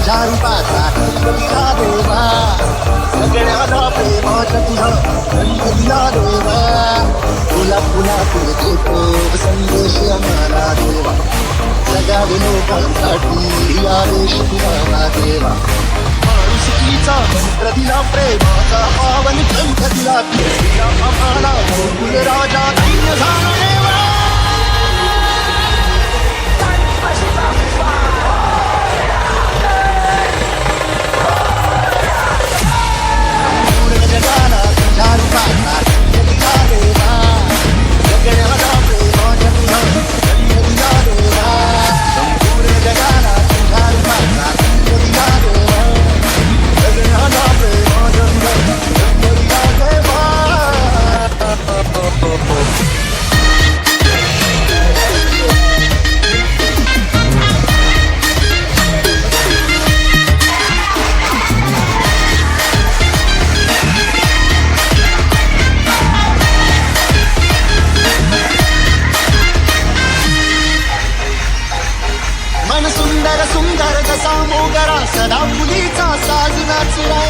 तुझ्या रूपाचा दिला देवा सगळ्याला प्रेमाच्या तुझा रंग दिला देवा तुला पुन्हा देतो संदेश आम्हाला देवा सगळ्या लोकांसाठी आदेश तुला देवा माणुसकीचा मंत्र दिला प्रेमाचा पावन ग्रंथ दिला तुला आम्हाला गोकुल राजा धन्य झाला देवा मन सुंदर सुंदर कसा मोगरा सदा फुलीचा साज नाचला